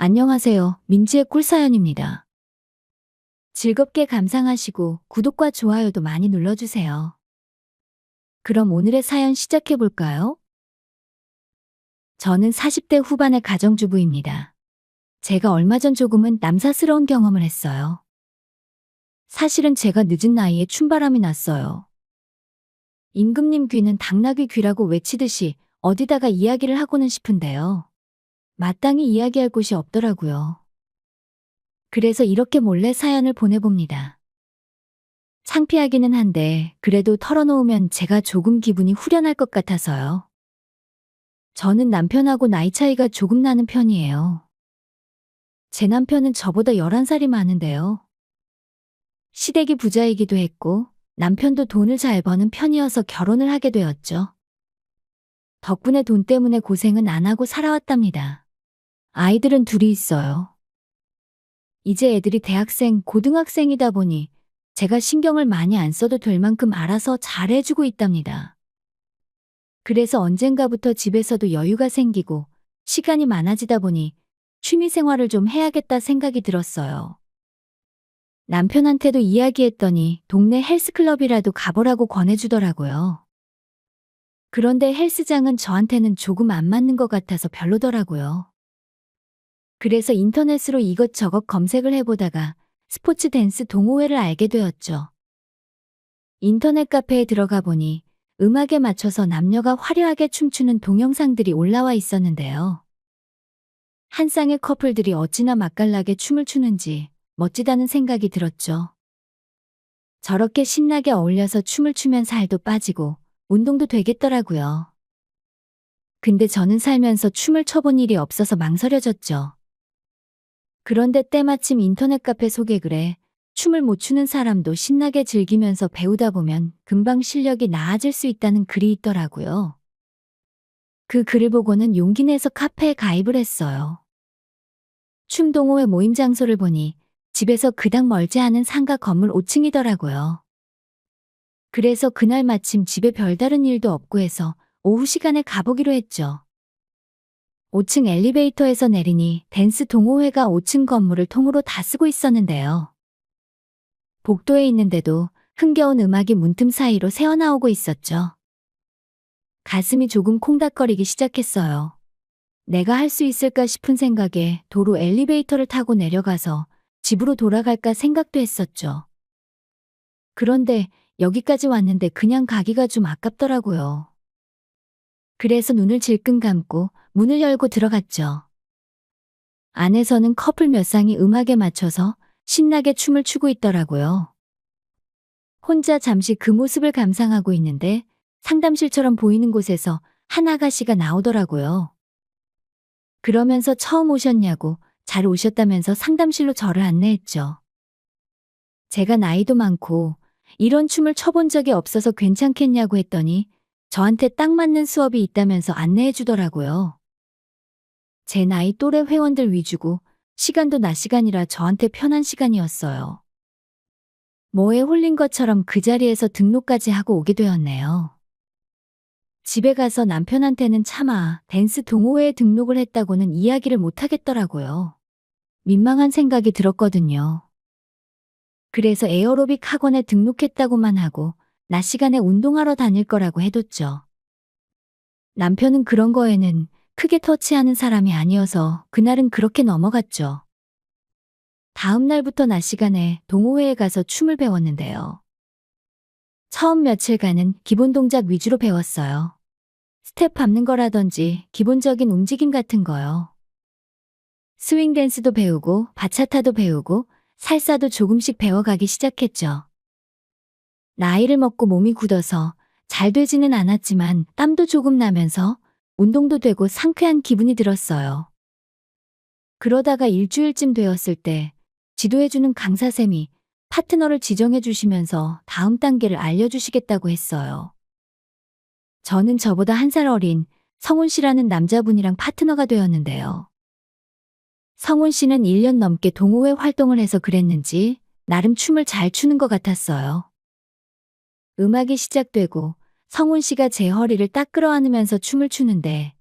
안녕하세요. 민지의 꿀사연입니다. 즐겁게 감상하시고 구독과 좋아요도 많이 눌러주세요. 그럼 오늘의 사연 시작해볼까요? 저는 40대 후반의 가정주부입니다. 제가 얼마 전 조금은 남사스러운 경험을 했어요. 사실은 제가 늦은 나이에 춤바람이 났어요. 임금님 귀는 당나귀 귀라고 외치듯이 어디다가 이야기를 하고는 싶은데요. 마땅히 이야기할 곳이 없더라고요. 그래서 이렇게 몰래 사연을 보내봅니다. 창피하기는 한데 그래도 털어놓으면 제가 조금 기분이 후련할 것 같아서요. 저는 남편하고 나이 차이가 조금 나는 편이에요. 제 남편은 저보다 11살이 많은데요. 시댁이 부자이기도 했고 남편도 돈을 잘 버는 편이어서 결혼을 하게 되었죠. 덕분에 돈 때문에 고생은 안 하고 살아왔답니다. 아이들은 둘이 있어요. 이제 애들이 대학생, 고등학생이다 보니 제가 신경을 많이 안 써도 될 만큼 알아서 잘 해주고 있답니다. 그래서 언젠가부터 집에서도 여유가 생기고 시간이 많아지다 보니 취미 생활을 좀 해야겠다 생각이 들었어요. 남편한테도 이야기했더니 동네 헬스클럽이라도 가보라고 권해주더라고요. 그런데 헬스장은 저한테는 조금 안 맞는 것 같아서 별로더라고요. 그래서 인터넷으로 이것저것 검색을 해보다가 스포츠 댄스 동호회를 알게 되었죠. 인터넷 카페에 들어가 보니 음악에 맞춰서 남녀가 화려하게 춤추는 동영상들이 올라와 있었는데요. 한 쌍의 커플들이 어찌나 맛깔나게 춤을 추는지 멋지다는 생각이 들었죠. 저렇게 신나게 어울려서 춤을 추면 살도 빠지고 운동도 되겠더라고요. 근데 저는 살면서 춤을 춰본 일이 없어서 망설여졌죠. 그런데 때마침 인터넷 카페 소개글에 춤을 못 추는 사람도 신나게 즐기면서 배우다 보면 금방 실력이 나아질 수 있다는 글이 있더라고요. 그 글을 보고는 용기 내서 카페에 가입을 했어요. 춤 동호회 모임 장소를 보니 집에서 그닥 멀지 않은 상가 건물 5층이더라고요. 그래서 그날 마침 집에 별다른 일도 없고 해서 오후 시간에 가보기로 했죠. 5층 엘리베이터에서 내리니 댄스 동호회가 5층 건물을 통으로 다 쓰고 있었는데요. 복도에 있는데도 흥겨운 음악이 문틈 사이로 새어나오고 있었죠. 가슴이 조금 콩닥거리기 시작했어요. 내가 할 수 있을까 싶은 생각에 도로 엘리베이터를 타고 내려가서 집으로 돌아갈까 생각도 했었죠. 그런데 여기까지 왔는데 그냥 가기가 좀 아깝더라고요. 그래서 눈을 질끈 감고 문을 열고 들어갔죠. 안에서는 커플 몇 쌍이 음악에 맞춰서 신나게 춤을 추고 있더라고요. 혼자 잠시 그 모습을 감상하고 있는데 상담실처럼 보이는 곳에서 한 아가씨가 나오더라고요. 그러면서 처음 오셨냐고 잘 오셨다면서 상담실로 저를 안내했죠. 제가 나이도 많고 이런 춤을 춰본 적이 없어서 괜찮겠냐고 했더니 저한테 딱 맞는 수업이 있다면서 안내해 주더라고요. 제 나이 또래 회원들 위주고 시간도 낮 시간이라 저한테 편한 시간이었어요. 뭐에 홀린 것처럼 그 자리에서 등록까지 하고 오게 되었네요. 집에 가서 남편한테는 차마 댄스 동호회에 등록을 했다고는 이야기를 못 하겠더라고요. 민망한 생각이 들었거든요. 그래서 에어로빅 학원에 등록했다고만 하고 낮 시간에 운동하러 다닐 거라고 해뒀죠. 남편은 그런 거에는 크게 터치하는 사람이 아니어서 그날은 그렇게 넘어갔죠. 다음 날부터 낮 시간에 동호회에 가서 춤을 배웠는데요. 처음 며칠간은 기본 동작 위주로 배웠어요. 스텝 밟는 거라든지 기본적인 움직임 같은 거요. 스윙 댄스도 배우고 바차타도 배우고 살사도 조금씩 배워가기 시작했죠. 나이를 먹고 몸이 굳어서 잘 되지는 않았지만 땀도 조금 나면서 운동도 되고 상쾌한 기분이 들었어요. 그러다가 일주일쯤 되었을 때 지도해주는 강사쌤이 파트너를 지정해 주시면서 다음 단계를 알려주시겠다고 했어요. 저는 저보다 한 살 어린 성훈 씨라는 남자분이랑 파트너가 되었는데요. 성훈 씨는 1년 넘게 동호회 활동을 해서 그랬는지 나름 춤을 잘 추는 것 같았어요. 음악이 시작되고 성훈 씨가 제 허리를 딱 끌어안으면서 춤을 추는데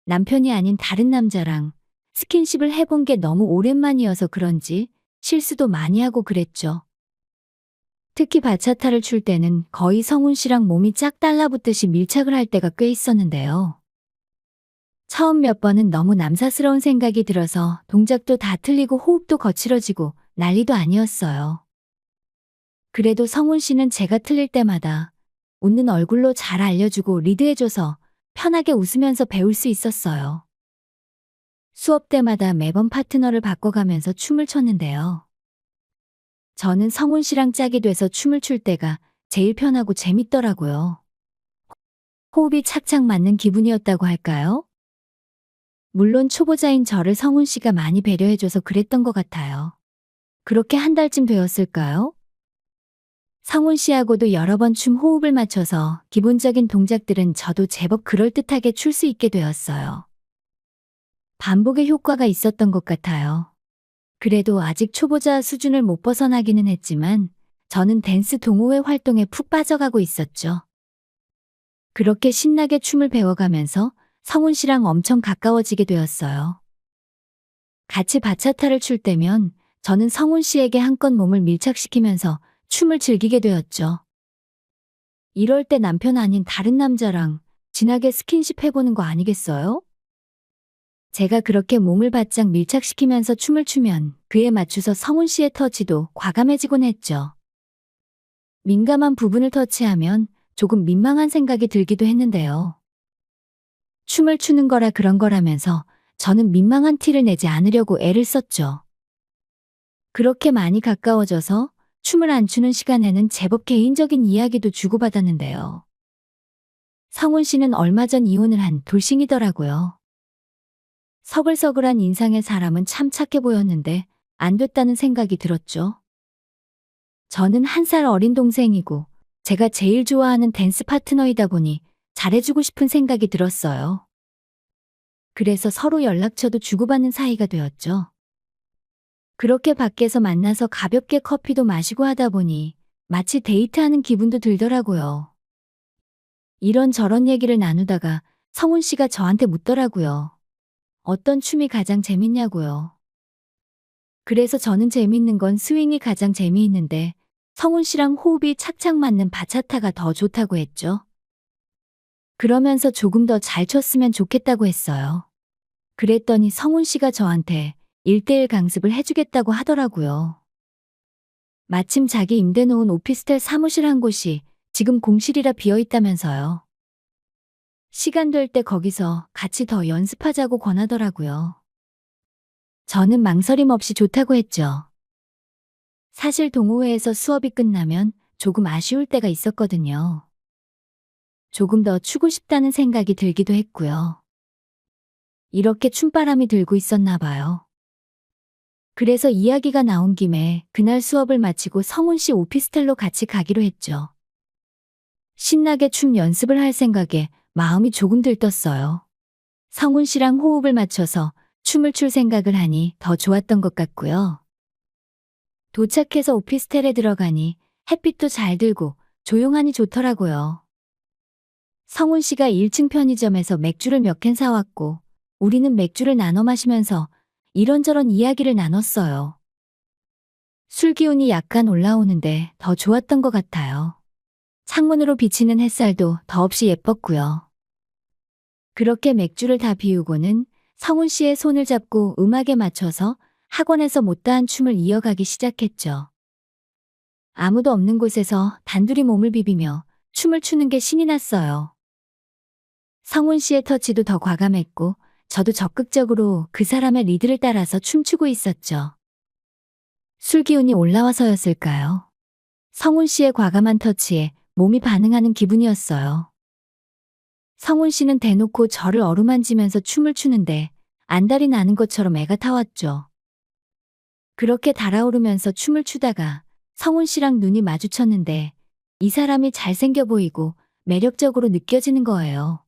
남편이 아닌 다른 남자랑 스킨십을 해본 게 너무 오랜만이어서 그런지 실수도 많이 하고 그랬죠. 특히 바차타를 출 때는 거의 성훈 씨랑 몸이 짝 달라붙듯이 밀착을 할 때가 꽤 있었는데요. 처음 몇 번은 너무 남사스러운 생각이 들어서 동작도 다 틀리고 호흡도 거칠어지고 난리도 아니었어요. 그래도 성훈 씨는 제가 틀릴 때마다 웃는 얼굴로 잘 알려주고 리드해줘서 편하게 웃으면서 배울 수 있었어요. 수업 때마다 매번 파트너를 바꿔가면서 춤을 췄는데요. 저는 성훈 씨랑 짝이 돼서 춤을 출 때가 제일 편하고 재밌더라고요. 호흡이 착착 맞는 기분이었다고 할까요? 물론 초보자인 저를 성훈 씨가 많이 배려해줘서 그랬던 것 같아요. 그렇게 한 달쯤 되었을까요? 성훈 씨하고도 여러 번 춤 호흡을 맞춰서 기본적인 동작들은 저도 제법 그럴듯하게 출 수 있게 되었어요. 반복의 효과가 있었던 것 같아요. 그래도 아직 초보자 수준을 못 벗어나기는 했지만 저는 댄스 동호회 활동에 푹 빠져가고 있었죠. 그렇게 신나게 춤을 배워가면서 성훈 씨랑 엄청 가까워지게 되었어요. 같이 바차타를 출 때면 저는 성훈 씨에게 한껏 몸을 밀착시키면서 춤을 즐기게 되었죠. 이럴 때 남편 아닌 다른 남자랑 진하게 스킨십 해보는 거 아니겠어요? 제가 그렇게 몸을 바짝 밀착시키면서 춤을 추면 그에 맞춰서 성훈 씨의 터치도 과감해지곤 했죠. 민감한 부분을 터치하면 조금 민망한 생각이 들기도 했는데요. 춤을 추는 거라 그런 거라면서 저는 민망한 티를 내지 않으려고 애를 썼죠. 그렇게 많이 가까워져서 춤을 안 추는 시간에는 제법 개인적인 이야기도 주고받았는데요. 성훈 씨는 얼마 전 이혼을 한 돌싱이더라고요. 서글서글한 인상의 사람은 참 착해 보였는데 안 됐다는 생각이 들었죠. 저는 1살 어린 동생이고 제가 제일 좋아하는 댄스 파트너이다 보니 잘해주고 싶은 생각이 들었어요. 그래서 서로 연락처도 주고받는 사이가 되었죠. 그렇게 밖에서 만나서 가볍게 커피도 마시고 하다 보니 마치 데이트하는 기분도 들더라고요. 이런저런 얘기를 나누다가 성훈 씨가 저한테 묻더라고요. 어떤 춤이 가장 재밌냐고요. 그래서 저는 재밌는 건 스윙이 가장 재미있는데 성훈 씨랑 호흡이 착착 맞는 바차타가 더 좋다고 했죠. 그러면서 조금 더 잘 췄으면 좋겠다고 했어요. 그랬더니 성훈 씨가 저한테 1:1 강습을 해주겠다고 하더라고요. 마침 자기 임대놓은 오피스텔 사무실 한 곳이 지금 공실이라 비어있다면서요. 시간 될 때 거기서 같이 더 연습하자고 권하더라고요. 저는 망설임 없이 좋다고 했죠. 사실 동호회에서 수업이 끝나면 조금 아쉬울 때가 있었거든요. 조금 더 추고 싶다는 생각이 들기도 했고요. 이렇게 춤바람이 들고 있었나 봐요. 그래서 이야기가 나온 김에 그날 수업을 마치고 성훈 씨 오피스텔로 같이 가기로 했죠. 신나게 춤 연습을 할 생각에 마음이 조금 들떴어요. 성훈 씨랑 호흡을 맞춰서 춤을 출 생각을 하니 더 좋았던 것 같고요. 도착해서 오피스텔에 들어가니 햇빛도 잘 들고 조용하니 좋더라고요. 성훈 씨가 1층 편의점에서 맥주를 몇 캔 사왔고 우리는 맥주를 나눠 마시면서 이런저런 이야기를 나눴어요. 술 기운이 약간 올라오는데 더 좋았던 것 같아요. 창문으로 비치는 햇살도 더없이 예뻤고요. 그렇게 맥주를 다 비우고는 성훈 씨의 손을 잡고 음악에 맞춰서 학원에서 못다한 춤을 이어가기 시작했죠. 아무도 없는 곳에서 단둘이 몸을 비비며 춤을 추는 게 신이 났어요. 성훈 씨의 터치도 더 과감했고 저도 적극적으로 그 사람의 리드를 따라서 춤추고 있었죠. 술 기운이 올라와서였을까요? 성훈 씨의 과감한 터치에 몸이 반응하는 기분이었어요. 성훈 씨는 대놓고 저를 어루만지면서 춤을 추는데 안달이 나는 것처럼 애가 타왔죠. 그렇게 달아오르면서 춤을 추다가 성훈 씨랑 눈이 마주쳤는데 이 사람이 잘생겨 보이고 매력적으로 느껴지는 거예요.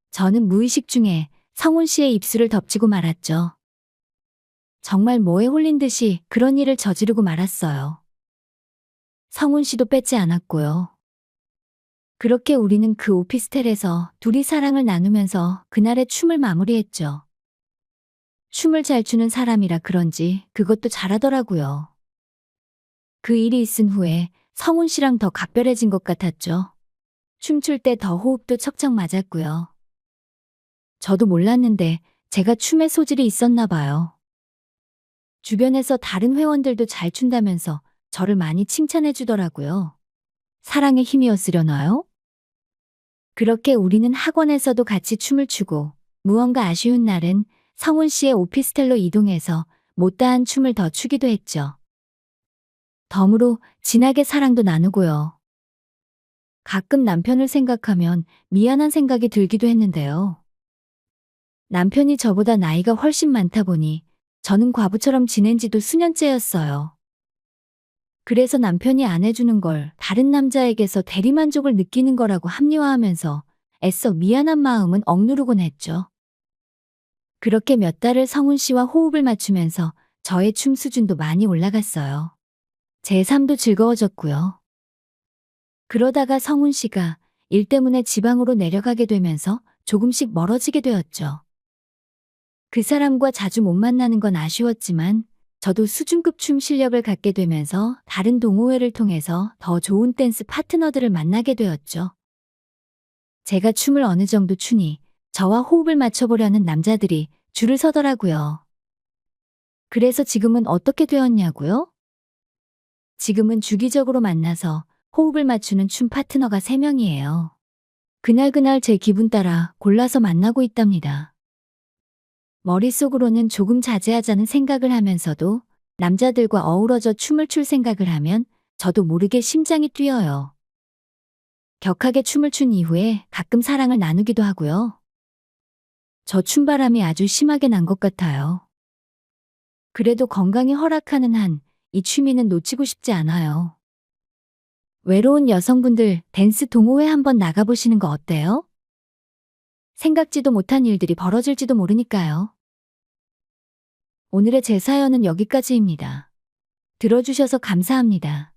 저는 무의식 중에 성훈 씨의 입술을 덮치고 말았죠. 정말 뭐에 홀린 듯이 그런 일을 저지르고 말았어요. 성훈 씨도 뺏지 않았고요. 그렇게 우리는 그 오피스텔에서 둘이 사랑을 나누면서 그날의 춤을 마무리했죠. 춤을 잘 추는 사람이라 그런지 그것도 잘하더라고요. 그 일이 있은 후에 성훈 씨랑 더 각별해진 것 같았죠. 춤출 때 더 호흡도 척척 맞았고요. 저도 몰랐는데 제가 춤에 소질이 있었나 봐요. 주변에서 다른 회원들도 잘 춘다면서 저를 많이 칭찬해 주더라고요. 사랑의 힘이었으려나요? 그렇게 우리는 학원에서도 같이 춤을 추고 무언가 아쉬운 날은 성훈 씨의 오피스텔로 이동해서 못다한 춤을 더 추기도 했죠. 덤으로 진하게 사랑도 나누고요. 가끔 남편을 생각하면 미안한 생각이 들기도 했는데요. 남편이 저보다 나이가 훨씬 많다 보니 저는 과부처럼 지낸 지도 수년째였어요. 그래서 남편이 안 해주는 걸 다른 남자에게서 대리만족을 느끼는 거라고 합리화하면서 애써 미안한 마음은 억누르곤 했죠. 그렇게 몇 달을 성훈 씨와 호흡을 맞추면서 저의 춤 수준도 많이 올라갔어요. 제 삶도 즐거워졌고요. 그러다가 성훈 씨가 일 때문에 지방으로 내려가게 되면서 조금씩 멀어지게 되었죠. 그 사람과 자주 못 만나는 건 아쉬웠지만 저도 수준급 춤 실력을 갖게 되면서 다른 동호회를 통해서 더 좋은 댄스 파트너들을 만나게 되었죠. 제가 춤을 어느 정도 추니 저와 호흡을 맞춰보려는 남자들이 줄을 서더라고요. 그래서 지금은 어떻게 되었냐고요? 지금은 주기적으로 만나서 호흡을 맞추는 춤 파트너가 3명이에요. 그날그날 제 기분 따라 골라서 만나고 있답니다. 머릿속으로는 조금 자제하자는 생각을 하면서도 남자들과 어우러져 춤을 출 생각을 하면 저도 모르게 심장이 뛰어요. 격하게 춤을 춘 이후에 가끔 사랑을 나누기도 하고요. 저 춤바람이 아주 심하게 난 것 같아요. 그래도 건강이 허락하는 한 이 취미는 놓치고 싶지 않아요. 외로운 여성분들 댄스 동호회 한번 나가보시는 거 어때요? 생각지도 못한 일들이 벌어질지도 모르니까요. 오늘의 제 사연은 여기까지입니다. 들어주셔서 감사합니다.